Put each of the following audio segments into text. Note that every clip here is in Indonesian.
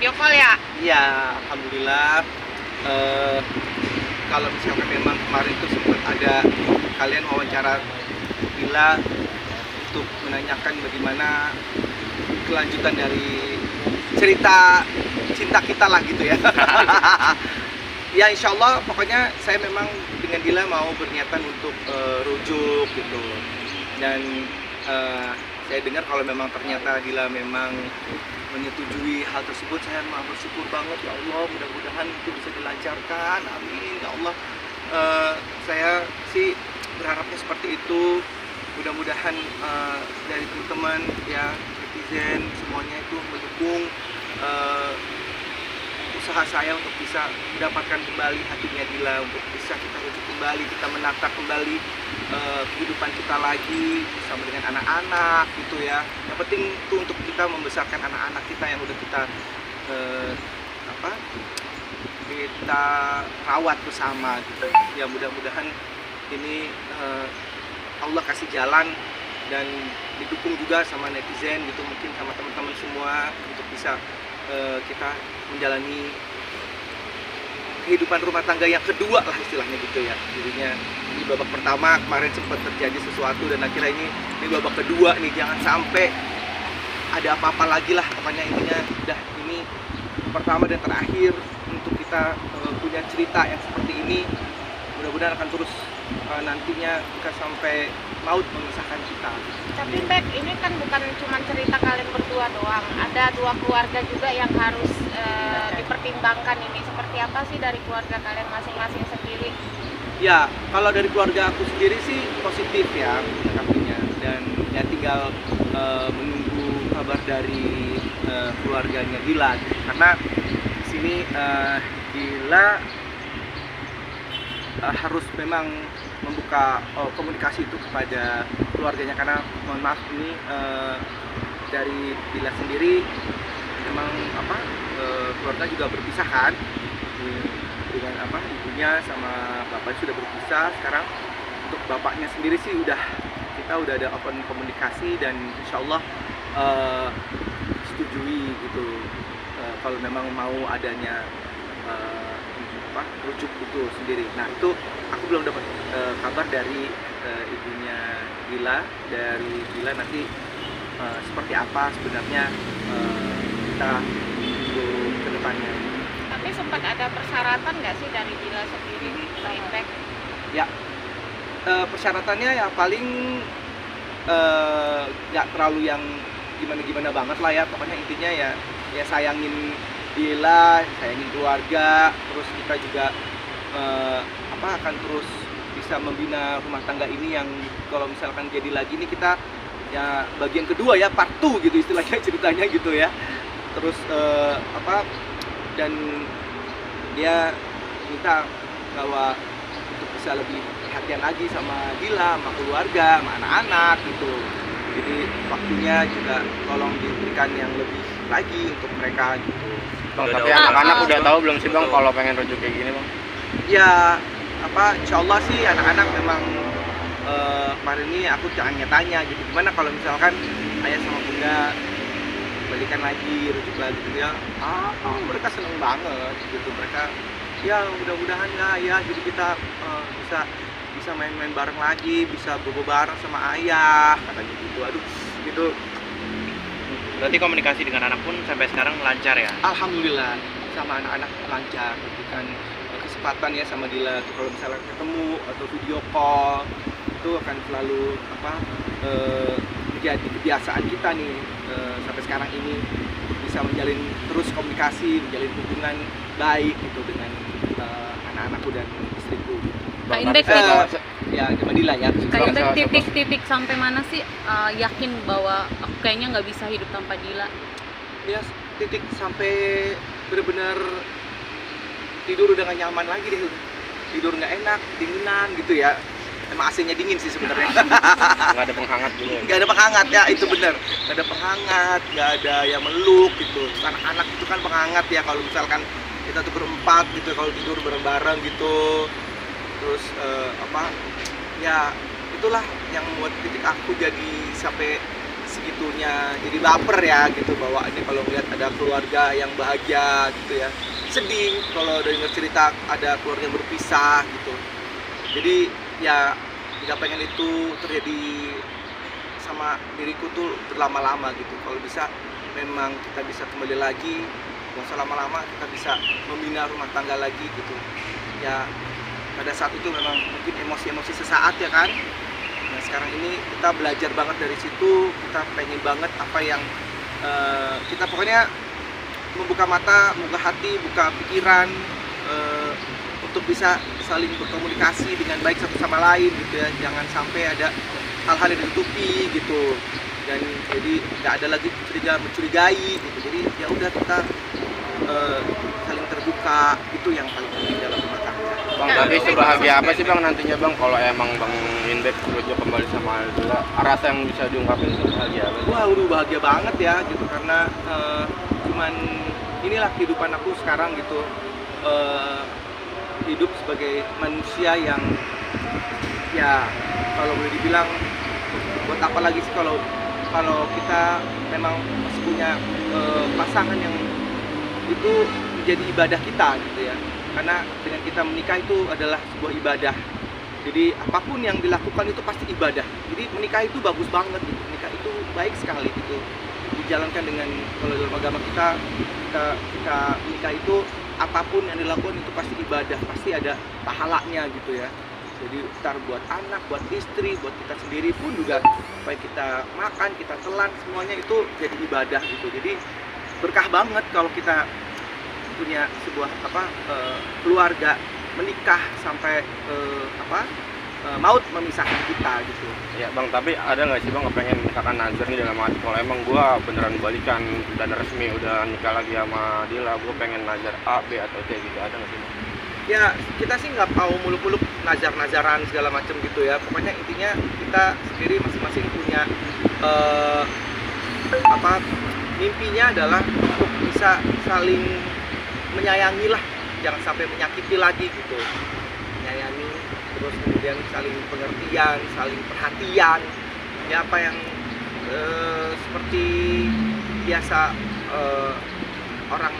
video call ya? Iya, alhamdulillah. Kalau misalkan memang kemarin itu sempat ada kalian wawancara Dila untuk menanyakan bagaimana kelanjutan dari cerita cinta kita lah gitu ya. Ya insya Allah pokoknya saya memang dengan Dila mau berniatan untuk rujuk gitu. Dan saya dengar kalau memang ternyata Dila memang menyetujui hal tersebut, saya maha bersyukur banget ya Allah, mudah-mudahan itu bisa dilancarkan, amin ya Allah. Saya sih berharapnya seperti itu, mudah-mudahan dari teman-teman ya, netizen semuanya itu mendukung usaha saya untuk bisa mendapatkan kembali hatinya Dila, untuk bisa kita rujuk kembali, kita menata kembali kehidupan kita lagi bersama dengan anak-anak gitu ya. Yang penting itu untuk kita membesarkan anak-anak kita yang udah kita kita rawat bersama gitu. Ya mudah-mudahan ini Allah kasih jalan dan didukung juga sama netizen gitu, mungkin sama teman-teman semua untuk bisa kita menjalani kehidupan rumah tangga yang kedua lah istilahnya gitu ya. Jadinya di babak pertama kemarin sempat terjadi sesuatu dan akhirnya ini babak kedua nih, jangan sampai ada apa-apa lagi lah, pokoknya intinya udah ini pertama dan terakhir untuk kita punya cerita yang seperti ini. Mudah-mudahan akan terus nantinya kita sampai maut memisahkan kita. Tapi Beb, ini kan bukan cuma cerita kalian berdua doang, ada dua keluarga juga yang harus dipertimbangkan. Ini seperti apa sih dari keluarga kalian masing-masing sendiri? Ya, kalau dari keluarga aku sendiri sih positif ya menyikapinya, dan ya tinggal menunggu kabar dari keluarganya Dila, karena di sini Dila harus memang membuka komunikasi itu kepada keluarganya, karena mohon maaf ini dari Dila sendiri memang keluarga juga berpisah kan, dengan ibunya sama bapaknya sudah berpisah. Sekarang untuk bapaknya sendiri sih kita udah ada open komunikasi dan insya Allah setujui gitu kalau memang mau adanya rujuk itu sendiri. Nah itu aku belum dapat kabar dari ibunya Dila, dari Dila nanti seperti apa sebenarnya kita untuk kedepannya. Tapi sempat ada persyaratan nggak sih dari Dila sendiri, Impact? Ya, persyaratannya ya paling nggak terlalu yang gimana-gimana banget lah ya. Pokoknya intinya ya sayangin Dila, sayangin keluarga, terus kita juga akan terus bisa membina rumah tangga ini yang kalau misalkan jadi lagi nih kita ya bagian kedua ya, part 2 gitu istilahnya ceritanya gitu ya. Terus dan dia minta bahwa untuk bisa lebih perhatian lagi sama Dila, sama keluarga, sama anak-anak gitu. Jadi waktunya juga tolong diberikan yang lebih lagi untuk mereka gitu. Bang, tapi anak-anak udah tahu belum sih Bang kalau pengen rujuk kayak gini Bang? Ya insya Allah sih anak-anak memang kemarin ini aku tanya gitu, gimana kalau misalkan ayah sama bunda balikan lagi, rujuk lagi gitu ya. Mereka seneng banget gitu, mereka ya mudah-mudahan ya jadi kita bisa main-main bareng lagi, bisa bobo bareng sama ayah katanya gitu. Aduh gitu. Berarti komunikasi dengan anak pun sampai sekarang lancar ya? Alhamdulillah sama anak-anak lancar, berikan kesempatan ya sama Dila tuh kalau misalnya ketemu atau video call itu akan selalu menjadi kebiasaan kita nih sampai sekarang ini, bisa menjalin terus komunikasi, menjalin hubungan baik gitu dengan anak-anakku dan istriku. Kak Indek ya sama Dila ya. Kak Indek titik sampai mana sih yakin bahwa aku kayaknya nggak bisa hidup tanpa Dila? Ya titik sampai benar-benar tidur udah gak nyaman lagi deh, tidur nggak enak, dinginan gitu ya. Emang AC-nya dingin sih sebenarnya. Nggak ada penghangat gitu ya? Nggak ada penghangat ya, itu bener. Nggak ada penghangat, nggak ada yang meluk gitu. Anak-anak itu kan penghangat ya kalau misalkan kita tuh berempat gitu, kalau tidur bareng-bareng gitu. Terus ya itulah yang membuat titik aku jadi sampai segitunya jadi baper ya gitu bawaannya kalau ngeliat ada keluarga yang bahagia gitu ya. Sedih kalau dengar cerita ada keluarga yang berpisah gitu. Jadi ya tidak pengen itu terjadi sama diriku tuh berlama-lama gitu. Kalau bisa memang kita bisa kembali lagi, nggak usah lama-lama, kita bisa membina rumah tangga lagi gitu ya. Pada saat itu memang mungkin emosi-emosi sesaat ya kan. Nah sekarang ini kita belajar banget dari situ, kita pengen banget apa yang kita pokoknya membuka mata, membuka hati, buka pikiran untuk bisa saling berkomunikasi dengan baik satu sama lain gitu ya. Jangan sampai ada hal-hal yang ditutupi gitu, dan jadi nggak ada lagi mencurigai gitu. Jadi ya udah kita saling terbuka, itu yang paling penting dalam rumah tangga. Bang, tapi sebahagia apa sih Bang nantinya Bang kalau emang Bang Indek rujuk kembali sama Aldila? Rasa yang bisa diungkapin sebahagia apa? Wah udah bahagia banget ya gitu, karena cuman inilah kehidupan aku sekarang gitu. Hidup sebagai manusia yang ya kalau boleh dibilang buat apa lagi sih kalau kita memang masih punya pasangan yang itu menjadi ibadah kita gitu ya. Karena dengan kita menikah itu adalah sebuah ibadah. Jadi apapun yang dilakukan itu pasti ibadah. Jadi menikah itu bagus banget gitu. Menikah itu baik sekali gitu. Dijalankan dengan kalau dalam agama kita menikah itu apapun yang dilakukan itu pasti ibadah, pasti ada pahalanya gitu ya. Jadi ntar buat anak, buat istri, buat kita sendiri pun juga supaya kita makan, kita telan, semuanya itu jadi ibadah gitu. Jadi berkah banget kalau kita punya sebuah keluarga, menikah sampai maut memisahkan kita gitu. Ya Bang, tapi ada nggak sih Bang kepengen misalkan nazar nih dalam hati kalau emang gua beneran balikan dan resmi udah nikah lagi sama Dila, gua pengen nazar A, B atau C gitu, ada nggak sih Bang? Ya kita sih nggak mau muluk-muluk nazar-nazaran segala macam gitu ya. Pokoknya intinya kita sendiri masing-masing punya mimpinya adalah untuk bisa saling menyayangi lah, jangan sampai menyakiti lagi gitu. Menyayangi, terus kemudian saling pengertian, saling perhatian. Ya apa yang seperti biasa orang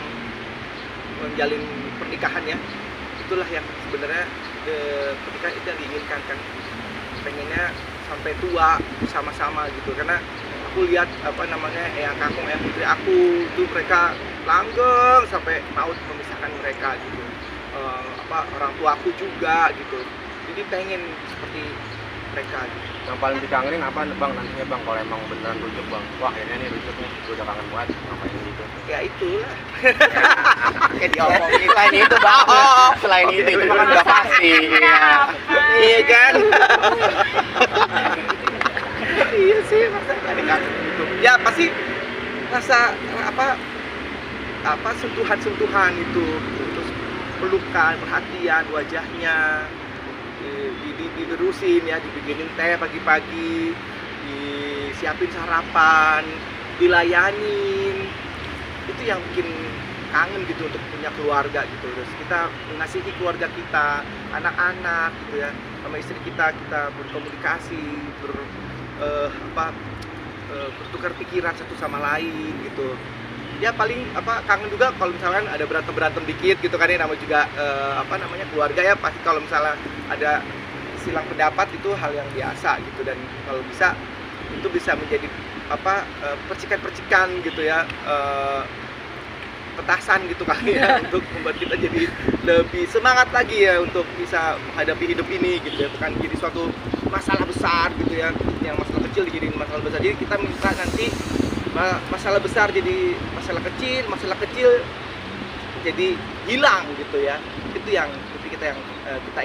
menjalin pernikahan ya. Itulah yang sebenarnya pernikahan itu yang diinginkan kan. Pengennya sampai tua bersama-sama gitu. Karena aku lihat eyang kakung, eyang putri aku itu mereka langgeng sampai maut memisahkan mereka gitu. Orang tua aku juga gitu. Jadi pengen seperti mereka gitu. Yang paling dikangenin apa Bang nantinya Bang kalau emang beneran rujuk Bang? Wah akhirnya nih rujuk nih, gue udah kangen banget ngapain gitu. Ya itulah. Kayak diomongin selain itu Bang. Selain itu kan udah pasti. Iya kan? Iya sih, masa ada kangen gitu. Ya pasti rasa sentuhan-sentuhan itu, terus pelukan, perhatian wajahnya, diberusin ya, dibikinin teh pagi-pagi, disiapin sarapan, dilayanin. Itu yang bikin kangen gitu untuk punya keluarga gitu. Terus kita mengasihi keluarga kita, anak-anak gitu ya, sama istri kita berkomunikasi, bertukar pikiran satu sama lain gitu. Ya paling kangen juga kalau misalkan ada berantem dikit gitu kan ya, namanya juga keluarga ya, pasti kalau misalnya ada silang pendapat itu hal yang biasa gitu. Dan kalau bisa itu bisa menjadi percikan-percikan gitu ya, petasan gitu kali ya untuk membuat kita jadi lebih semangat lagi ya untuk bisa menghadapi hidup ini gitu ya, bukan jadi suatu masalah besar gitu ya, yang masalah kecil dijadiin masalah besar. Jadi kita minta nanti masalah besar jadi masalah kecil jadi hilang gitu ya. Itu yang kita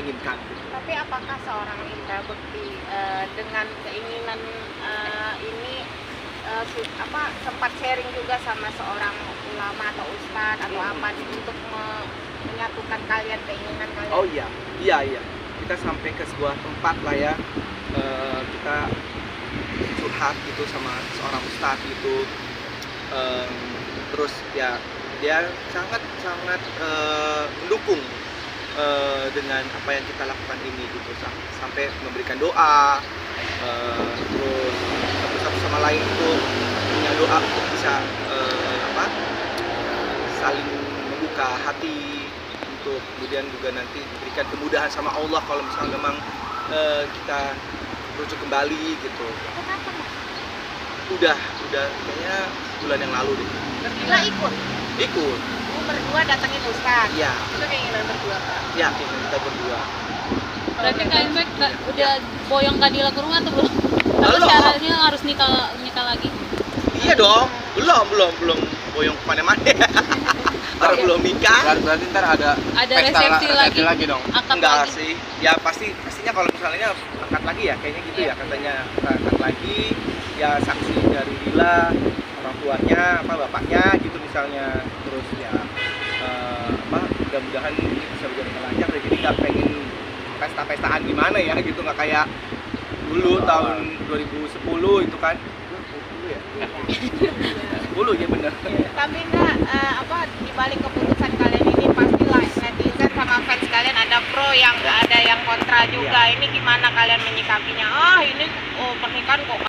inginkan gitu. Tapi apakah seorang Indra Bekti dengan keinginan ini sempat sharing juga sama seorang ulama atau ustadz atau apa untuk menyatukan kalian, keinginan kalian? Oh iya. Kita sampai ke sebuah tempat lah ya, kita curhat gitu sama seorang ustadz gitu, terus ya dia sangat mendukung dengan apa yang kita lakukan ini gitu, sampai memberikan doa, terus satu sama sama lain untuk punya doa untuk bisa saling membuka hati, untuk kemudian juga nanti diberikan kemudahan sama Allah kalau misalnya memang kita rujuk kembali gitu. Kenapa Mas? Udah kayaknya bulan yang lalu deh. Berdua ikut? Ikut. Berdua datangin Ustaz? Iya. Itu keinginan berdua Kak? Ya, kita berdua. Berarti Kak Inbek udah boyong Kak Dila ke rumah atau belum? Atau Belum. syaratnya harus nikah lagi? Iya dong, belum boyong kemana-mana. Orang belum nikah. Berarti ntar ada resepsi lagi dong. Akad Enggak lagi? sih, ya pastinya kalau misalnya angkat lagi ya, kayaknya gitu ya katanya, kita angkat lagi, ya saksi dari Dila, orang tuanya, bapaknya gitu misalnya, terus ya mudah-mudahan ini bisa berjalan dengan lancar, jadi nggak pengen pesta-pestaan gimana ya gitu, nggak kayak dulu tahun 2010 itu kan, 10 ya, 10 ya bener. Tapi enggak, di balik keputusan kalian ini pastilah netizen sama fans kalian ada pro yang ada yang kontra juga. Ini gimana kalian menyikapinya? Ini pernikahan kok